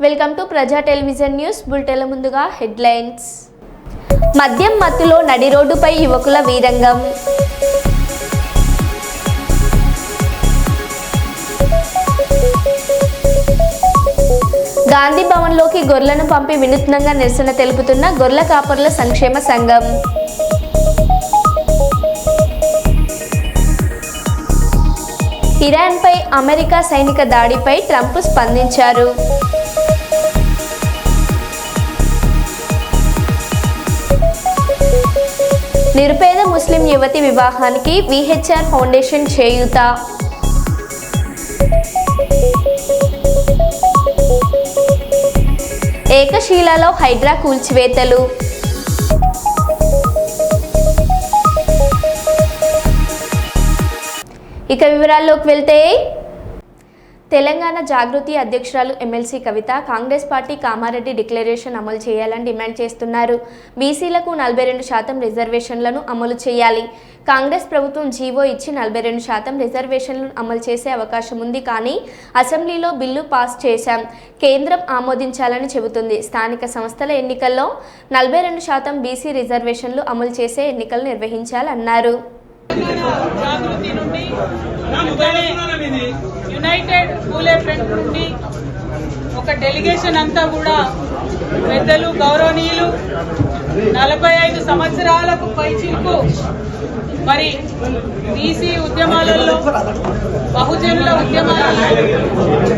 Welcome to ప్రజా television news bulletin. ముందుగా headlines. మద్యం మత్తులో నడి రోడ్డుపై యువకుల వీరంగం. గాంధీ భవన్లోకి గొర్రెలను పంపి వినూత్నంగా నిరసన తెలుపుతున్న గొర్రెల కాపరుల సంక్షేమ సంఘం. ఇరాన్పై అమెరికా సైనిక దాడిపై ట్రంప్ స్పందించారు. నిరుపేద ముస్లిం యువతి వివాహానికి విహెచ్ఆర్ ఫౌండేషన్ చేయూత. ఏకశిలలో హైడ్రా కూల్చివేతలు. ఇక వివరాల్లోకి వెళ్తే, తెలంగాణ జాగృతి అధ్యక్షురాలు ఎమ్మెల్సీ కవిత కాంగ్రెస్ పార్టీ కామారెడ్డి డిక్లరేషన్ అమలు చేయాలని డిమాండ్ చేస్తున్నారు. బీసీలకు 42% రిజర్వేషన్లను అమలు చేయాలి. కాంగ్రెస్ ప్రభుత్వం జీవో ఇచ్చి 42% రిజర్వేషన్లను అమలు చేసే అవకాశం ఉంది, కానీ అసెంబ్లీలో బిల్లు పాస్ చేశాం, కేంద్రం ఆమోదించాలని చెబుతుంది. స్థానిక సంస్థల ఎన్నికల్లో 42% బీసీ రిజర్వేషన్లు అమలు చేసే ఎన్నికలు నిర్వహించాలన్నారు. జాగృతి నుండి యునైటెడ్ పూలే ఫ్రంట్ నుండి ఒక డెలిగేషన్ అంతా కూడా పెద్దలు గౌరవనీయులు 45 సంవత్సరాలకు పైచిలకు మరి బీసీ ఉద్యమాలలో, బహుజనుల ఉద్యమాలలో,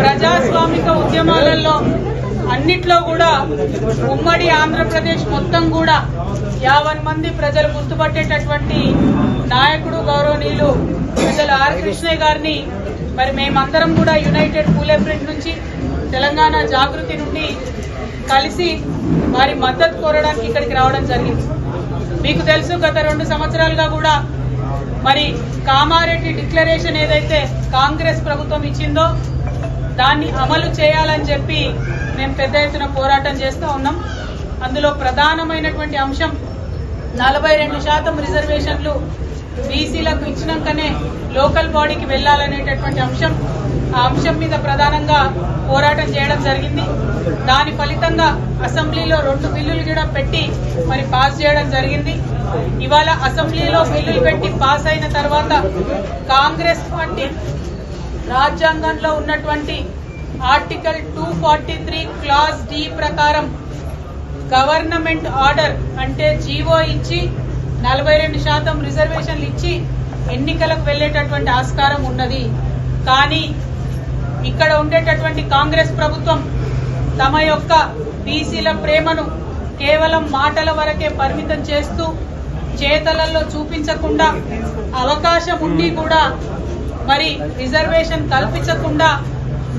ప్రజాస్వామిక ఉద్యమాలలో అన్నిట్లో కూడా ఉమ్మడి ఆంధ్రప్రదేశ్ మొత్తం కూడా 50 మంది ప్రజలు గుర్తుపట్టేటటువంటి నాయకుడు గౌరవనీయులు పెద్దలు ఆర్ కృష్ణయ్య గారిని మరి మేమందరం కూడా యునైటెడ్ పూలే ఫ్రంట్ నుంచి, తెలంగాణ జాగృతి నుండి కలిసి వారి మద్దతు కోరడానికి ఇక్కడికి రావడం జరిగింది. మీకు తెలుసు, గత 2 సంవత్సరాలుగా కూడా మరి కామారెడ్డి డిక్లరేషన్ ఏదైతే కాంగ్రెస్ ప్రభుత్వం ఇచ్చిందో దాన్ని అమలు చేయాలని చెప్పి మేము పెద్ద ఎత్తున పోరాటం చేస్తూ ఉన్నాం. అందులో ప్రధానమైనటువంటి అంశం 42% రిజర్వేషన్లు బీసీలకు ఇచ్చినాకనే లోకల్ బాడీకి వెళ్లాలనేటటువంటి అంశం. ఆ అంశం మీద ప్రధానంగా పోరాటం చేయడం జరిగింది. దాని ఫలితంగా అసెంబ్లీలో 2 బిల్లులు కూడా పెట్టి మరి పాస్ చేయడం జరిగింది. ఇవాళ అసెంబ్లీలో బిల్లులు పెట్టి పాస్ అయిన తర్వాత కాంగ్రెస్ పార్టీ రాజ్యాంగంలో ఉన్నటువంటి ఆర్టికల్ 243 క్లాజ్ డి ప్రకారం గవర్నమెంట్ ఆర్డర్ అంటే జీవో ఇచ్చి 42% రిజర్వేషన్లు ఇచ్చి ఎన్నికలకు వెళ్లేటటువంటి ఆస్కారం ఉన్నది. కానీ ఇక్కడ ఉండేటటువంటి కాంగ్రెస్ ప్రభుత్వం తమ యొక్క బీసీల ప్రేమను కేవలం మాటల వరకే పరిమితం చేస్తూ, చేతలలో చూపించకుండా, అవకాశం ఉండి కూడా మరి రిజర్వేషన్ కల్పించకుండా,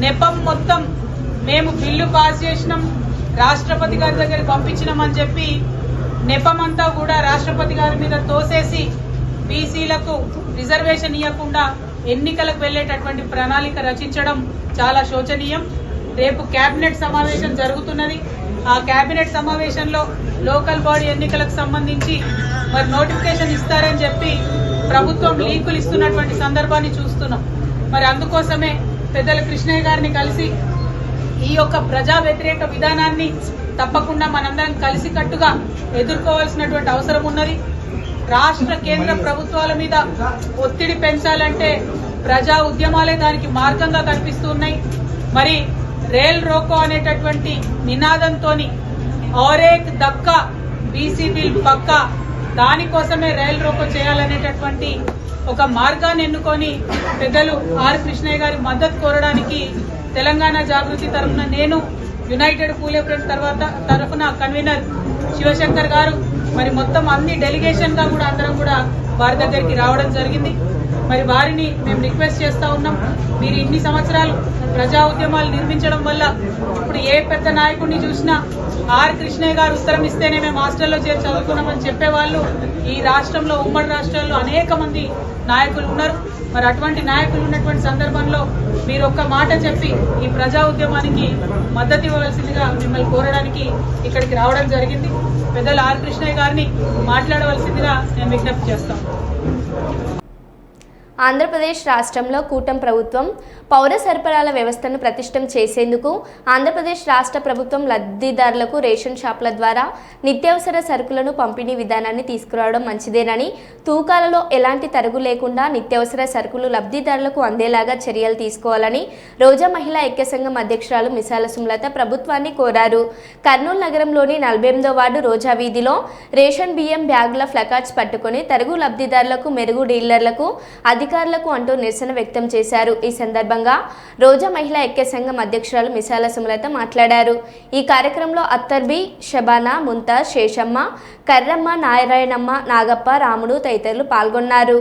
నెపం మొత్తం మేము బిల్లు పాస్ చేసినాం, రాష్ట్రపతి గారి దగ్గరికి పంపించినామని చెప్పి నెపమంతా కూడా రాష్ట్రపతి గారి మీద తోసేసి బీసీలకు రిజర్వేషన్ ఇవ్వకుండా ఎన్నికలకు వెళ్లేటటువంటి ప్రణాళిక రచించడం చాలా శోచనీయం. రేపు కేబినెట్ సమావేశం జరుగుతున్నది. ఆ కేబినెట్ సమావేశంలో లోకల్ బాడీ ఎన్నికలకు సంబంధించి మరి నోటిఫికేషన్ ఇస్తారని చెప్పి ప్రభుత్వం లీకులు ఇస్తున్నటువంటి సందర్భాన్ని చూస్తున్నాం. మరి అందుకోసమే పెద్దల కృష్ణయ్య గారిని కలిసి ఈ యొక్క ప్రజా వ్యతిరేక విధానాన్ని తప్పకుండా మనందరం కలిసికట్టుగా ఎదుర్కోవాల్సినటువంటి అవసరం ఉన్నది. రాష్ట్ర కేంద్ర ప్రభుత్వాల మీద ఒత్తిడి పెంచాలంటే ప్రజా ఉద్యమాలే దానికి మార్గంగా కనిపిస్తున్నాయి. మరి రేల్ రోకో అనేటటువంటి నినాదంతో ఔరేక్ దక్కా బీసీ బిల్ పక్కా, దానికోసమే రైల్ రోకో చేయాలనేటటువంటి ఒక మార్గాన్ని ఎన్నుకొని పెద్దలు ఆర్ కృష్ణయ్య గారి మద్దతు కోరడానికి తెలంగాణ జాగృతి తరఫున నేను, యునైటెడ్ పూలే ఫ్రంట్ తరఫున కన్వీనర్ శివశంకర్ గారు మరి మొత్తం అన్ని డెలిగేషన్ గా కూడా అందరం కూడా వారి దగ్గరికి రావడం జరిగింది. మరి వారిని మేము రిక్వెస్ట్ చేస్తా ఉన్నాం, మీరు ఇన్ని సంవత్సరాలు ప్రజా ఉద్యమాలు నిర్మించడం వల్ల ఇప్పుడు ఏ పెద్ద నాయకుడిని చూసినా ఆర్ కృష్ణయ్య గారు ఉత్తరం ఇస్తేనే మేము హాస్టల్లో చేరి చదువుకున్నామని చెప్పేవాళ్ళు ఈ రాష్ట్రంలో, ఉమ్మడి రాష్ట్రాల్లో అనేక మంది నాయకులు ఉన్నారు. మరి అటువంటి నాయకులు ఉన్నటువంటి సందర్భంలో మీరు ఒక్క మాట చెప్పి ఈ ప్రజా ఉద్యమానికి మద్దతు ఇవ్వవలసిందిగా మిమ్మల్ని కోరడానికి ఇక్కడికి రావడం జరిగింది. పెద్దలు ఆర్ కృష్ణయ్య గారిని మాట్లాడవలసిందిగా నేను విజ్ఞప్తి చేస్తాను. ఆంధ్రప్రదేశ్ రాష్ట్రంలో కూటమి ప్రభుత్వం పౌర సరఫరాల వ్యవస్థను పటిష్టం చేసేందుకు ఆంధ్రప్రదేశ్ రాష్ట్ర ప్రభుత్వం లబ్ధిదారులకు రేషన్ షాపుల ద్వారా నిత్యావసర సరుకులను పంపిణీ విధానాన్ని తీసుకురావడం మంచిదేనని, తూకాలలో ఎలాంటి తరుగు లేకుండా నిత్యావసర సరుకులు లబ్ధిదారులకు అందేలాగా చర్యలు తీసుకోవాలని రోజా మహిళా ఐక్య సంఘం అధ్యక్షురాలు మిసాల సుమలత ప్రభుత్వాన్ని కోరారు. కర్నూలు నగరంలోని 48వ వార్డు రోజా వీధిలో రేషన్ బియ్యం బ్యాగుల ఫ్లకార్డ్స్ పట్టుకొని తరుగు లబ్ధిదారులకు, మెరుగు డీలర్లకు, అధికారులకు అంటూ నిరసన వ్యక్తం చేశారు. ఈ సందర్భంగా రోజా మహిళా ఐక్య సంఘం అధ్యక్షురాలు మిసాల సుమలత మాట్లాడారు. ఈ కార్యక్రమంలో అత్తర్బి, షబానా, ముంతాజ్, శేషమ్మ, కర్రమ్మ, నారాయణమ్మ, నాగప్ప, రాముడు తదితరులు పాల్గొన్నారు.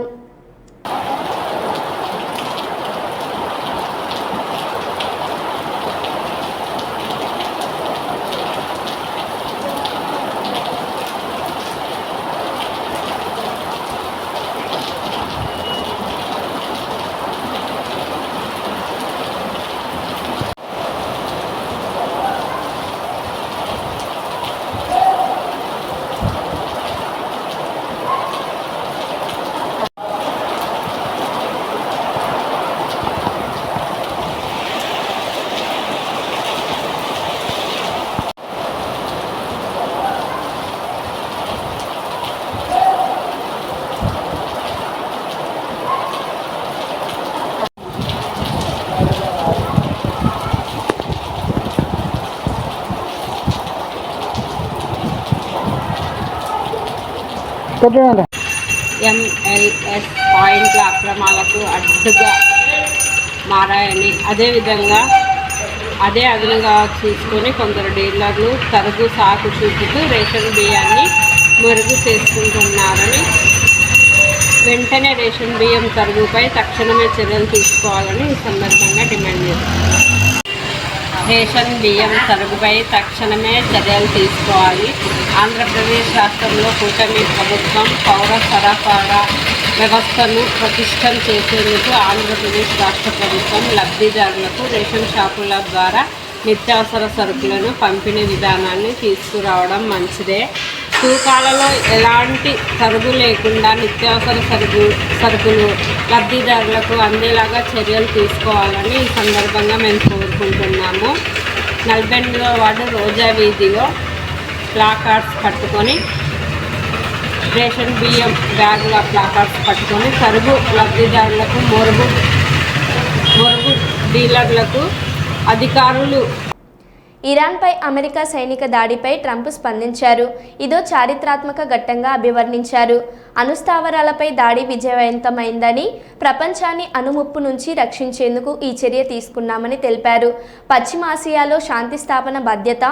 ఎంఎల్ఎస్ పాయింట్ల అక్రమాలకు అడ్డుగా మారాయని, అదేవిధంగా అదే అదునుగా చూసుకొని కొందరు డీలర్లు తరుగు సాకు చూపుతూ రేషన్ బియ్యాన్ని మెరుగు చేసుకుంటున్నారని, వెంటనే రేషన్ బియ్యం తరుగుపై తక్షణమే చర్యలు తీసుకోవాలని ఈ సందర్భంగా డిమాండ్ చేస్తున్నారు. రేషన్ బియ్యం తరుగుపై తక్షణమే చర్యలు తీసుకోవాలి. ఆంధ్రప్రదేశ్ రాష్ట్రంలో కూటమి ప్రభుత్వం పౌర సరఫరా వ్యవస్థను పటిష్టం చేసేందుకు ఆంధ్రప్రదేశ్ రాష్ట్ర ప్రభుత్వం లబ్ధిదారులకు రేషన్ షాపుల ద్వారా నిత్యావసర సరుకులను పంపిణీ విధానాన్ని తీసుకురావడం మంచిదే. తూకాలలో ఎలాంటి తరుగు లేకుండా నిత్యావసర సరుకులు లబ్ధిదారులకు అందేలాగా చర్యలు తీసుకోవాలని ఈ సందర్భంగా మేము కోరుకుంటున్నాము. 48వ వార్డు రోజా వీధిలో ప్లాకార్డ్స్ పట్టుకొని రేషన్ బియ్యం బ్యాగుల ప్లాకార్డ్స్ పట్టుకొని తరుగు లబ్ధిదారులకు, మొరుగు డీలర్లకు, అధికారులు. ఇరాన్పై అమెరికా సైనిక దాడిపై ట్రంప్ స్పందించారు. ఇదో చారిత్రాత్మక ఘట్టంగా అభివర్ణించారు. అణుస్థావరాలపై దాడి విజయవంతమైందని, ప్రపంచాన్ని అణుముప్పు నుంచి రక్షించేందుకు ఈ చర్య తీసుకున్నామని తెలిపారు. పశ్చిమాసియాలో శాంతి స్థాపన బాధ్యత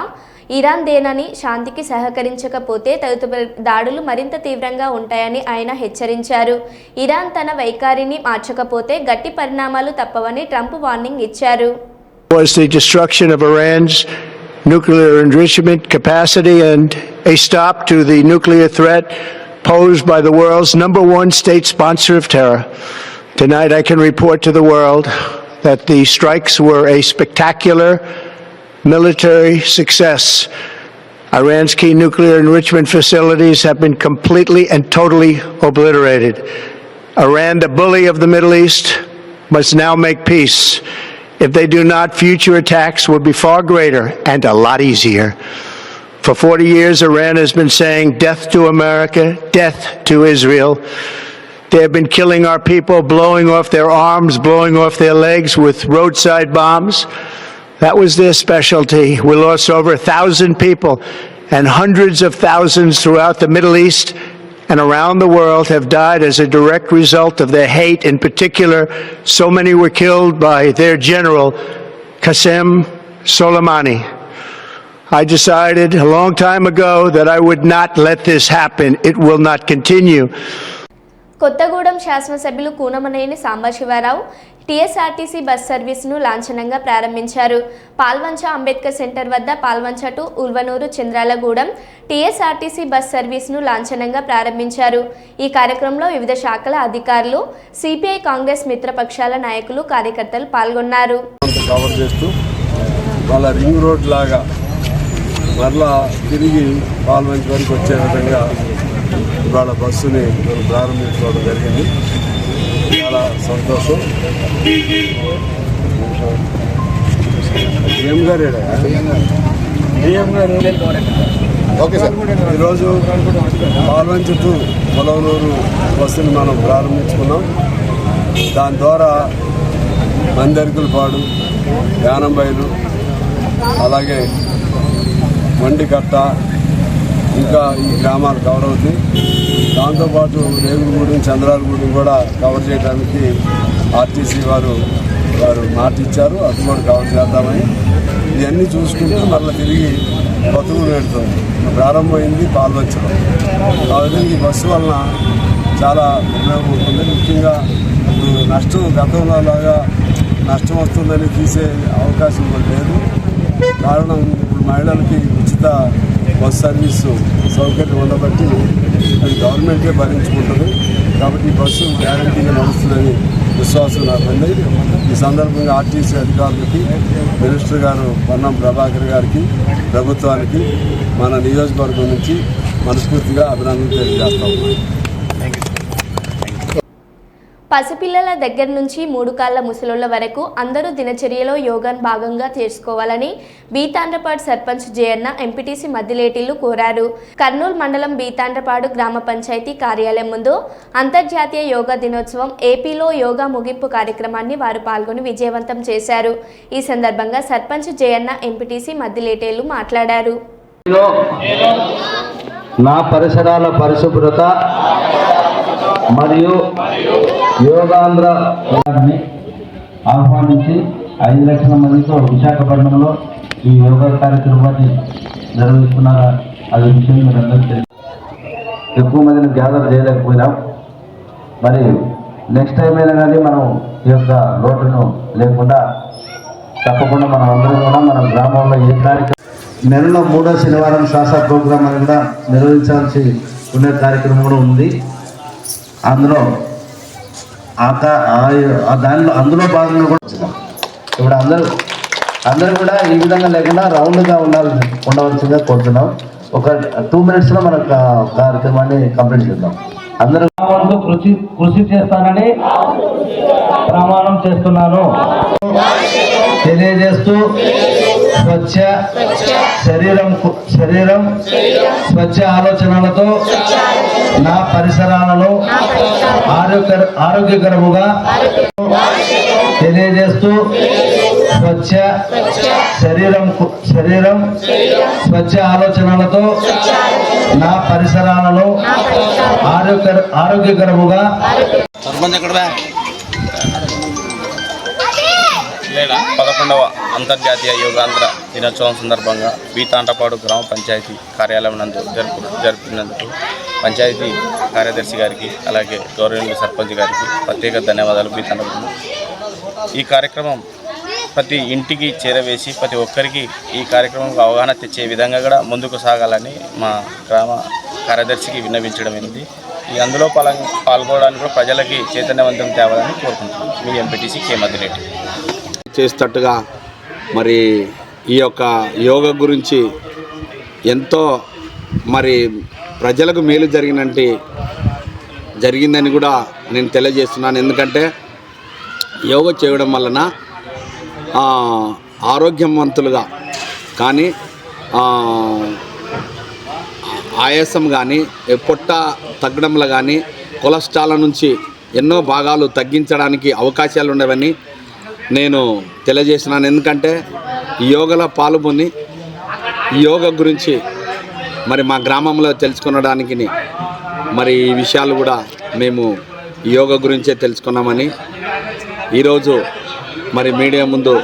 ఇరాన్దేనని, శాంతికి సహకరించకపోతే తదుపరి దాడులు మరింత తీవ్రంగా ఉంటాయని ఆయన హెచ్చరించారు. ఇరాన్ తన వైఖరిని మార్చకపోతే గట్టి పరిణామాలు తప్పవని ట్రంప్ వార్నింగ్ ఇచ్చారు. Was the destruction of Iran's nuclear enrichment capacity and a stop to the nuclear threat posed by the world's #1 state sponsor of terror. Tonight I can report to the world that the strikes were a spectacular military success. Iran's key nuclear enrichment facilities have been completely and totally obliterated. Iran, the bully of the Middle East, must now make peace. If they do not, future attacks will be far greater and a lot easier. For 40 years, Iran has been saying death to America, death to Israel. They have been killing our people, blowing off their arms, blowing off their legs with roadside bombs. That was their specialty. We lost over 1,000 people, and hundreds of thousands throughout the Middle East and around the world have died as a direct result of their hate. In particular, so many were killed by their general, Qasem Soleimani. I decided a long time ago that I would not let this happen. It will not continue. Kothagudem శాసనసభ్యులు Kunamneni Sambasivarao TSRTC bus సర్వీసును లాంఛనంగా ప్రారంభించారు. Palvancha Ambedkar centre వద్ద Palvancha to Ulvanuru Chandralagudem TSRTC bus సర్వీసును లాంఛనంగా ప్రారంభించారు. ఈ కార్యక్రమంలో వివిధ శాఖల అధికారులు, సిపిఐ, కాంగ్రెస్ మిత్రపక్షాల నాయకులు, కార్యకర్తలు పాల్గొన్నారు. రింగ్ రోడ్ లాగా మరలా తిరిగి పాల్వంచ వరకు వచ్చే విధంగా ఇవాళ బస్సుని ప్రారంభించుకోవడం జరిగింది. చాలా సంతోషం. డిఎం గారు ఓకే సార్. ఈరోజు పాల్వంచ టు పొలవనూరు బస్సును మనం ప్రారంభించుకున్నాం. దాని ద్వారా మందరికులపాడు, యానంబైలు, అలాగే మండికట్ట, ఇంకా ఈ గ్రామాలు కవర్ అవుతాయి. దాంతోపాటు రేగులగూడెం, చంద్రాలగూడెం కూడా కవర్ చేయడానికి ఆర్టీసీ వారు మాట ఇచ్చారు. అది కూడా కవర్ చేద్దామని ఇవన్నీ చూసుకుంటూ మళ్ళీ తిరిగి బతుకు పెడుతుంది. ప్రారంభమైంది పాల్వంచడం. కాబట్టి ఈ బస్సు వలన చాలా ఉపయోగం ఉంటుంది. ముఖ్యంగా నష్టం గతంలో లాగా నష్టం వస్తుందని తీసే అవకాశం కూడా లేదు. కారణం ఇప్పుడు మహిళలకి ఉచిత బస్ సర్వీసు సౌకర్యం ఉండబట్టి అది గవర్నమెంటే భరించుకుంటుంది. కాబట్టి ఈ బస్సు గ్యారంటీగా నడుస్తుందని విశ్వాసం నాకు ఉంది. ఈ సందర్భంగా ఆర్టీసీ అధికారులకి, మినిస్టర్ గారు పొన్నం ప్రభాకర్ గారికి, ప్రభుత్వానికి మన నియోజకవర్గం నుంచి మనస్ఫూర్తిగా అభినందనలు తెలియజేస్తాం. పసిపిల్లల దగ్గర నుంచి 3 కాళ్ల ముసలోళ్ల వరకు అందరూ దినచర్యలో యోగాను భాగంగా చేసుకోవాలని బీతాండ్రపాడు సర్పంచ్ జయన్న ఎంపీటీసీ మద్దిలేటిలు కోరారు. కర్నూలు మండలం బీతాండ్రపాడు గ్రామ పంచాయతీ కార్యాలయం ముందు అంతర్జాతీయ యోగా దినోత్సవం ఏపీలో యోగా ముగింపు కార్యక్రమాన్ని వారు పాల్గొని విజయవంతం చేశారు. ఈ సందర్భంగా సర్పంచ్ జయన్న ఎంపీటీసీ మద్దిలేటేలు మాట్లాడారు. నా పరిసరాల పరిశుభ్రత మరియు యోగాంధ్ర ఆహ్వానించి 5 లక్షల మందితో విశాఖపట్నంలో ఈ యోగా కార్యక్రమాన్ని నిర్వహిస్తున్నారు. అది విషయం మీరు అందరికీ తెలుసు. ఎక్కువ మందిని గ్యాదర్ చేయలేకపోయినాం. మరి నెక్స్ట్ టైం అయినా కానీ మనం ఈ యొక్క లోటును లేకుండా తప్పకుండా మనం అందరం కూడా మన గ్రామంలో ఏ కార్యక్రమం నెలలో 3వ శనివారం శ్వాస ప్రోగ్రాం అని కూడా నిర్వహించాల్సి ఉండే కార్యక్రమం కూడా ఉంది. అందులో అందులో భాగంగా కూడా ఇప్పుడు అందరూ కూడా ఈ విధంగా లేకుండా రౌండ్గా ఉండవలసిందిగా కోరుతున్నాం. ఒక 2 minutesలో మన కార్యక్రమాన్ని కంప్లీట్ చేద్దాం. అందరూ కృషి చేస్తానని ప్రమాణం చేస్తున్నాను తెలియజేస్తూ స్వచ్ఛ శరీరం స్వచ్ఛ ఆలోచనలతో నా పరిసరాలను ఆరోగ్యకరముగా తెలియజేస్తూ స్వచ్ఛ శరీరం స్వచ్ఛ ఆలోచనలతో నా పరిసరాలను ఆరోగ్యకరముగా 11వ అంతర్జాతీయ యోగాంధ్ర దినోత్సవం సందర్భంగా బీతాండ్రపాడు గ్రామ పంచాయతీ కార్యాలయం నందు జరుపుకున్నందుకు పంచాయతీ కార్యదర్శి గారికి, అలాగే గౌరవనీయ సర్పంచ్ గారికి ప్రత్యేక ధన్యవాదాలు. బీతాండ్రపాడు ఈ కార్యక్రమం ప్రతి ఇంటికి చేరవేసి ప్రతి ఒక్కరికి ఈ కార్యక్రమంకు అవగాహన తెచ్చే విధంగా కూడా ముందుకు సాగాలని మా గ్రామ కార్యదర్శికి విన్నవించడం అయింది. ఈ అందులో పాల్గొనడానికి కూడా ప్రజలకి చైతన్యవంతం తేవాలని కోరుకుంటున్నాం. మీ ఎంపీటీసీ కే మద్దిలేటి చేసేటట్టుగా మరి ఈ యొక్క యోగా గురించి ఎంతో మరి ప్రజలకు మేలు జరిగిందని కూడా నేను తెలియజేస్తున్నాను. ఎందుకంటే యోగా చేయడం వలన ఆరోగ్యవంతులుగా కానీ ఆయాసం కానీ పొట్ట తగ్గడంలో కానీ కొలెస్ట్రాల్ నుంచి ఎన్నో భాగాలు తగ్గించడానికి అవకాశాలు ఉండవని నేను తెలియజేస్తున్నాను. ఎందుకంటే ఈ యోగాలో పాల్గొని ఈ యోగా గురించి మరి మా గ్రామంలో తెలుసుకొనడానికి మరి ఈ విషయాలు కూడా మేము ఈ యోగా గురించే తెలుసుకున్నామని ఈరోజు మరి మీడియా ముందు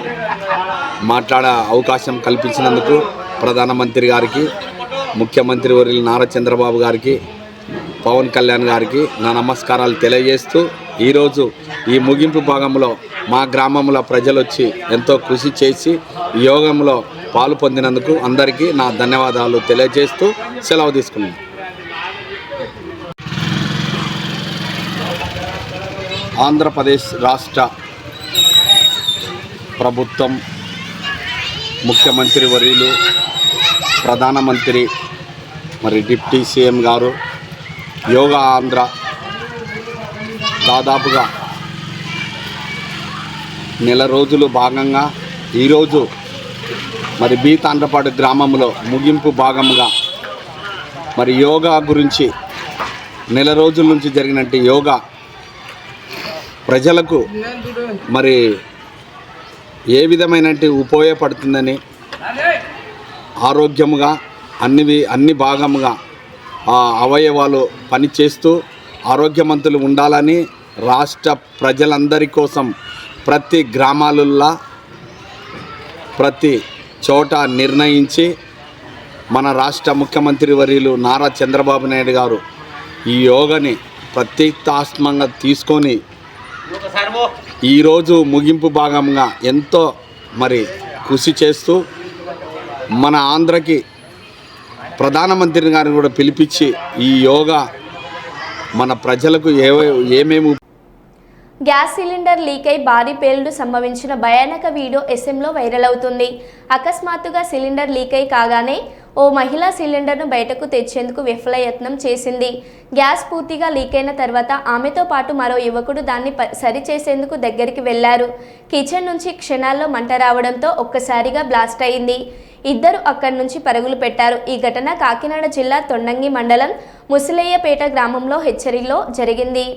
మాట్లాడే అవకాశం కల్పించినందుకు ప్రధానమంత్రి గారికి, ముఖ్యమంత్రి వర్యులు నారా చంద్రబాబు గారికి, పవన్ కళ్యాణ్ గారికి నా నమస్కారాలు తెలియజేస్తూ ఈరోజు ఈ ముగింపు భాగంలో మా గ్రామంలో ప్రజలు వచ్చి ఎంతో కృషి చేసి యోగంలో పాలు పొందినందుకు అందరికీ నా ధన్యవాదాలు తెలియజేస్తూ సెలవు తీసుకున్నాను. ఆంధ్రప్రదేశ్ రాష్ట్ర ప్రభుత్వం, ముఖ్యమంత్రి వర్యులు, ప్రధానమంత్రి మరి డిప్యూటీ సీఎం గారు యోగా ఆంధ్ర దాదాపుగా నెల రోజులు భాగంగా ఈరోజు మరి బి తాండ్రపాడు గ్రామంలో ముగింపు భాగంగా మరి యోగా గురించి నెల రోజుల నుంచి జరిగినట్టు యోగా ప్రజలకు మరి ఏ విధమైనటువంటి ఉపయోగపడుతుందని ఆరోగ్యముగా అన్ని భాగముగా అవయవాలు పనిచేస్తూ ఆరోగ్యవంతులు ఉండాలని రాష్ట్ర ప్రజలందరి కోసం ప్రతి గ్రామాలల్లో ప్రతి చోట నిర్ణయించి మన రాష్ట్ర ముఖ్యమంత్రి వర్యులు నారా చంద్రబాబు నాయుడు గారు ఈ యోగాని ప్రత్యేకాత్మకంగా తీసుకొని ఈరోజు ముగింపు భాగంగా ఎంతో మరి కృషి చేస్తూ మన ఆంధ్రకి ప్రధానమంత్రి గారిని కూడా పిలిపించి ఈ యోగా మన ప్రజలకు ఏమేమి గ్యాస్ సిలిండర్ లీక్ అయి భారీ పేలుడు సంభవించిన భయానక వీడియో ఎస్ఎంలో వైరల్ అవుతుంది. అకస్మాత్తుగా సిలిండర్ లీక్ అయి కాగానే ఓ మహిళ సిలిండర్ను బయటకు తెచ్చేందుకు విఫల యత్నం చేసింది. గ్యాస్ పూర్తిగా లీక్ అయిన తర్వాత ఆమెతో పాటు మరో యువకుడు దాన్ని సరిచేసేందుకు దగ్గరికి వెళ్లారు. కిచెన్ నుంచి క్షణాల్లో మంట రావడంతో ఒక్కసారిగా బ్లాస్ట్ అయింది. ఇద్దరు అక్కడి నుంచి పరుగులు పెట్టారు. ఈ ఘటన కాకినాడ జిల్లా తొండంగి మండలం ముసలయ్యపేట గ్రామంలో హెచ్చరిలో జరిగింది.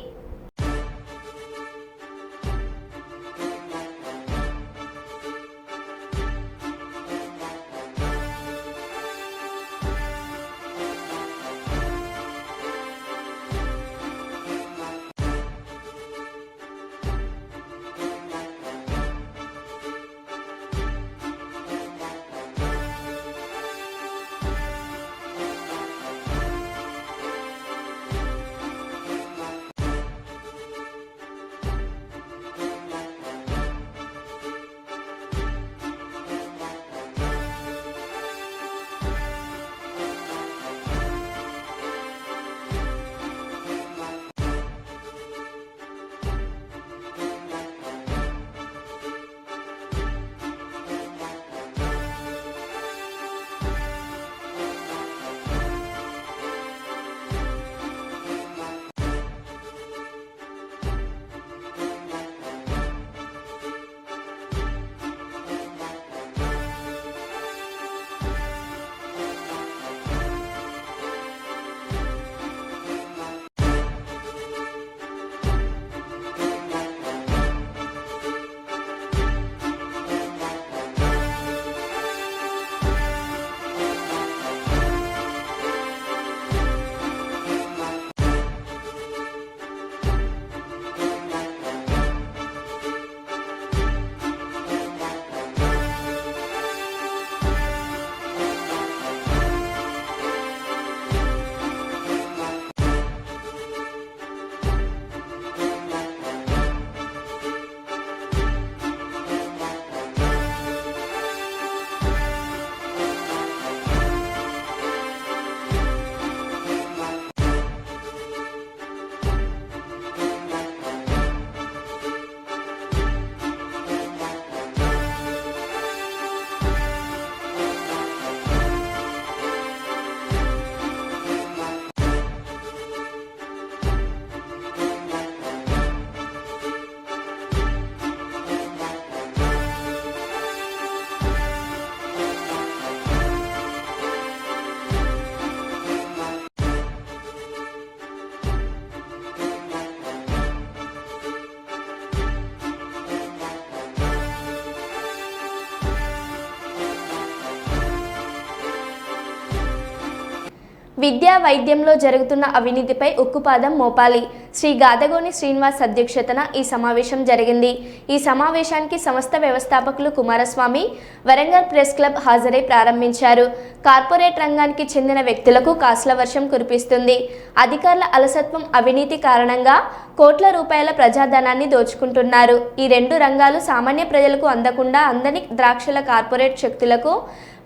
విద్యా వైద్యంలో జరుగుతున్న అవినీతిపై ఉక్కుపాదం మోపాలి. శ్రీ గాదగోని శ్రీనివాస్ అధ్యక్షతన ఈ సమావేశం జరిగింది. ఈ సమావేశానికి సంస్థ వ్యవస్థాపకులు కుమారస్వామి, వరంగల్ ప్రెస్ క్లబ్ హాజరై ప్రారంభించారు. కార్పొరేట్ రంగానికి చెందిన వ్యక్తులకు కాసుల వర్షం కురిపిస్తుంది. అధికారుల అలసత్వం, అవినీతి కారణంగా కోట్ల రూపాయల ప్రజాధనాన్ని దోచుకుంటున్నారు. ఈ రెండు రంగాలు సామాన్య ప్రజలకు అందకుండా అందని ద్రాక్షల కార్పొరేట్ శక్తులకు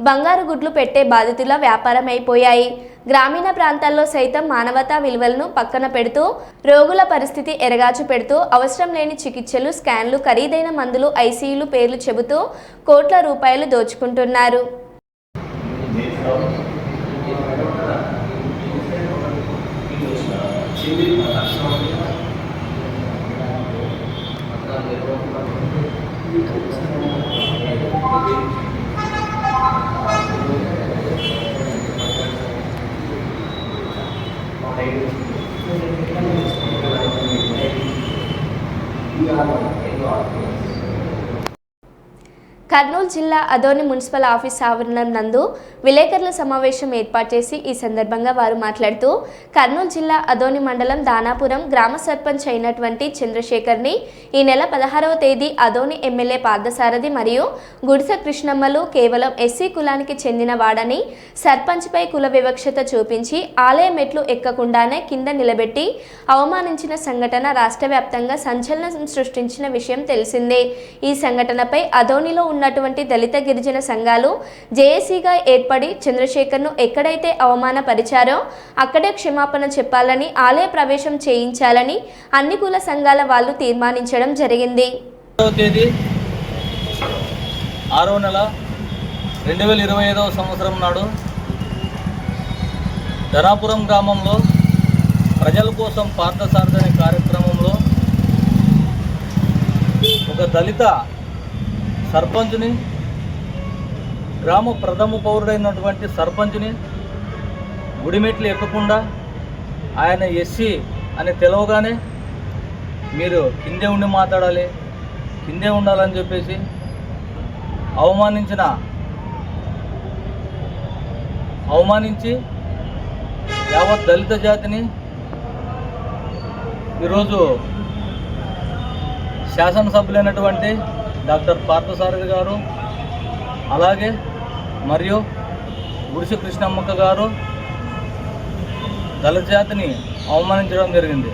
బంగారు గుడ్లు పెట్టే బాధితుల వ్యాపారం అయిపోయాయి. గ్రామీణ ప్రాంతాల్లో సైతం మానవతా విలువలను పక్కన పెడుతూ, రోగుల పరిస్థితి ఎరగాచు పెడుతూ, అవసరం లేని చికిత్సలు, స్కాన్లు, ఖరీదైన మందులు, ఐసీయూలు పేర్లు చెబుతూ కోట్ల రూపాయలు దోచుకుంటున్నారు. కర్నూలు జిల్లా అదోని మున్సిపల్ ఆఫీస్ ఆవరణం నందు విలేకరుల సమావేశం ఏర్పాటు చేసి ఈ సందర్భంగా వారు మాట్లాడుతూ కర్నూలు జిల్లా అదోని మండలం దానాపురం గ్రామ సర్పంచ్ అయినటువంటి చంద్రశేఖర్ని ఈ నెల 16వ తేదీ అదోని ఎమ్మెల్యే పార్థసారథి మరియు గుడిసె కృష్ణమ్మలు కేవలం ఎస్సీ కులానికి చెందిన వాడని సర్పంచ్పై కుల వివక్షత చూపించి ఆలయ మెట్లు ఎక్కకుండానే కింద నిలబెట్టి అవమానించిన సంఘటన రాష్ట్ర వ్యాప్తంగా సంచలనం సృష్టించిన విషయం తెలిసిందే. ఈ సంఘటనపై అదోనిలో ఉన్నటువంటి దళిత గిరిజన సంఘాలు జేఏసీగా ఏర్పడి చంద్రశేఖర్ను ఎక్కడైతే అవమానపరిచారో అక్కడే క్షమాపణ చెప్పాలని, ఆలయ ప్రవేశం చేయించాలని అన్ని కుల సంఘాల వాళ్ళు తీర్మానించడం జరిగింది. 6వ నెల 2025వ సంవత్సరం నాడు ధనాపురం గ్రామంలో ప్రజల కోసం పార్థసారథి అనే కార్యక్రమంలో ఒక దళిత సర్పంచ్ని, గ్రామ ప్రథమ పౌరుడైనటువంటి సర్పంచ్ని గుడిమెట్లు ఎక్కకుండా ఆయన ఎస్సీ అని తెలవగానే మీరు కిందే ఉండి మాట్లాడాలి, కిందే ఉండాలని చెప్పేసి అవమానించి యావత్ దళిత జాతిని ఈరోజు శాసనసభ్యులైనటువంటి డాక్టర్ పార్థసారథి గారు, అలాగే మరియు గుడిసె కృష్ణమ్మక్క గారు దళిత జాతిని అవమానించడం జరిగింది.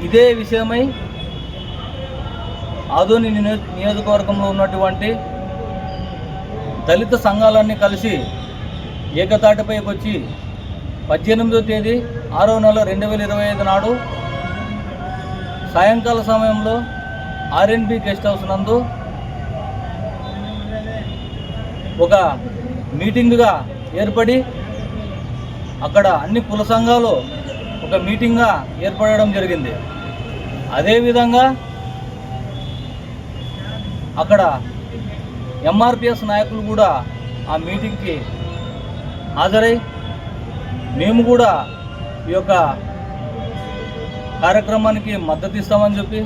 ఇదే విషయమై ఆదోని నియోజకవర్గంలో ఉన్నటువంటి దళిత సంఘాలన్నీ కలిసి ఏకతాటిపైకి వచ్చి 18వ తేదీ 6వ నెల 2025 నాడు సాయంకాల సమయంలో ఆర్ఎన్బి గెస్ట్ హౌస్ నందు ఒక మీటింగ్గా ఏర్పడి అక్కడ అన్ని కుల సంఘాలు ఒక మీటింగ్గా ఏర్పడడం జరిగింది. అదేవిధంగా అక్కడ ఎంఆర్పిఎస్ నాయకులు కూడా ఆ మీటింగ్కి హాజరై మేము కూడా ఈ యొక్క కార్యక్రమానికి మద్దతు ఇస్తామని చెప్పి,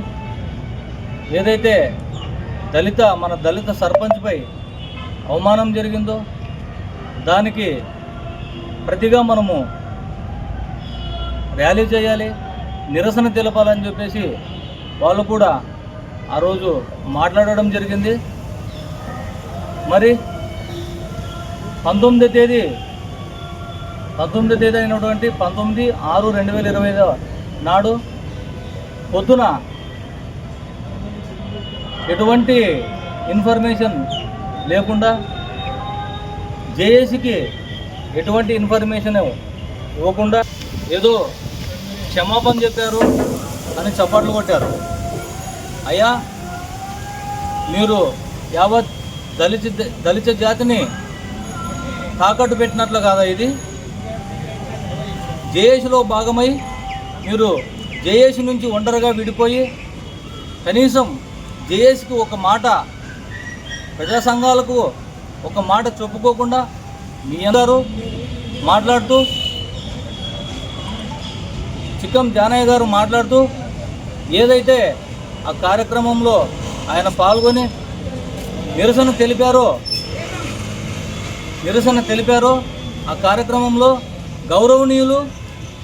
ఏదైతే మన దళిత సర్పంచ్పై అవమానం జరిగిందో దానికి ప్రతిగా మనము ర్యాలీ చేయాలి, నిరసన తెలపాలని చెప్పేసి వాళ్ళు కూడా ఆ రోజు మాట్లాడడం జరిగింది. మరి 19వ తేదీ అయినటువంటి 19/6/2025 నాడు పొద్దున ఎటువంటి ఇన్ఫర్మేషన్ లేకుండా జేఏసీకి ఎటువంటి ఇన్ఫర్మేషన్ ఇవ్వకుండా ఏదో క్షమాపణ చెప్పారు అని చప్పట్లు కొట్టారు. అయ్యా, మీరు యావత్ దళిత జాతిని తాకట్టు పెట్టినట్లు కాదా? ఇది జేఏసీలో భాగమై మీరు జేఏసీ నుంచి ఒంటరిగా విడిపోయి కనీసం జేఏసీకి ఒక మాట, ప్రజా సంఘాలకు ఒక మాట చెప్పుకోకుండా మీ అందరూ మాట్లాడుతూ, చిక్కం జానయ్య గారు మాట్లాడుతూ ఏదైతే ఆ కార్యక్రమంలో ఆయన పాల్గొని నిరసన తెలిపారో ఆ కార్యక్రమంలో గౌరవనీయులు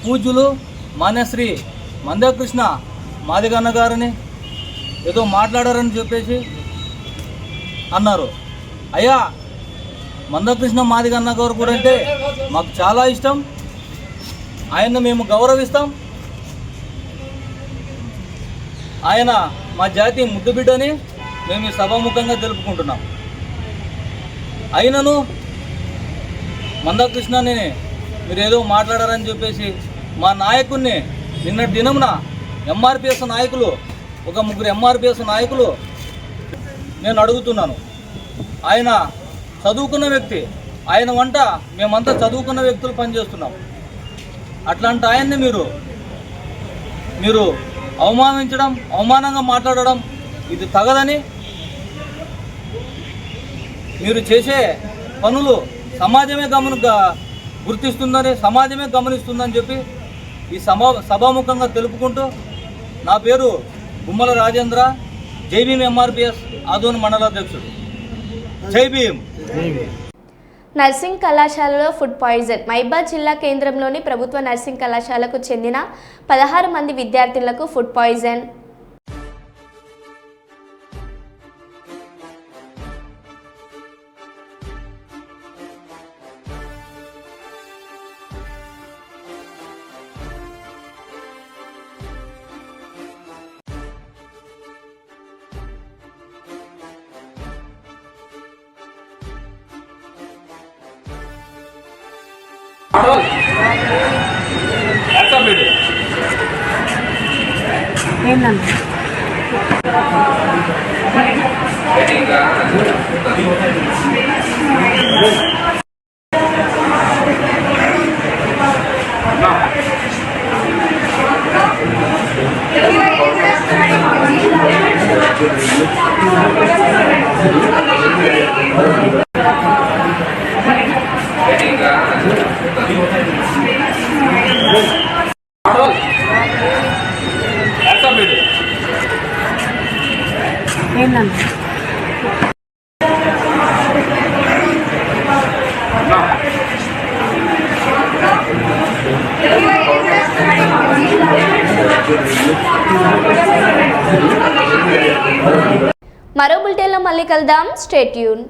పూజ్యులు మాన్యశ్రీ మందాకృష్ణ మాదిగన్న గారిని ఏదో మాట్లాడారని చెప్పేసి అన్నారు. అయ్యా, మందాకృష్ణ మాదిగన్న గారు కూడా అంటే మాకు చాలా ఇష్టం, ఆయన్ని మేము గౌరవిస్తాం. ఆయన మా జాతి ముద్దుబిడ్డని మేము ఈ సభాముఖంగా తెలుపుకుంటున్నాం. అయినను మందాకృష్ణని మీరు ఏదో మాట్లాడారని చెప్పేసి మా నాయకుడిని నిన్నటి దినమున ఎంఆర్పిఎస్ నాయకులు, ఒక 3 ఎంఆర్పిఎస్ నాయకులు నేను అడుగుతున్నాను. ఆయన చదువుకున్న వ్యక్తి, ఆయన వంట మేమంతా చదువుకున్న వ్యక్తులు పనిచేస్తున్నాం. అట్లాంటి ఆయన్ని మీరు అవమానించడం, అవమానంగా మాట్లాడడం ఇది తగదని, మీరు చేసే పనులు సమాజమే గుర్తిస్తుందని, సమాజమే గమనిస్తుందని చెప్పి ఈ సభాముఖంగా తెలుపుకుంటూ, నా పేరు గుమ్మల రాజేంద్ర, జై భీమ్ ఎంఆర్పిఎస్ ఆదోని మండలాధ్యక్షుడు. జై భీమ్. నర్సింగ్ కళాశాలలో ఫుడ్ పాయిజన్. మైబాద్ జిల్లా కేంద్రంలోని ప్రభుత్వ నర్సింగ్ కళాశాలకు చెందిన 16 మంది విద్యార్థులకు ఫుడ్ పాయిజన్. మరో బులెటిన్లో మళ్ళీ కలుద్దాం. Stay tune.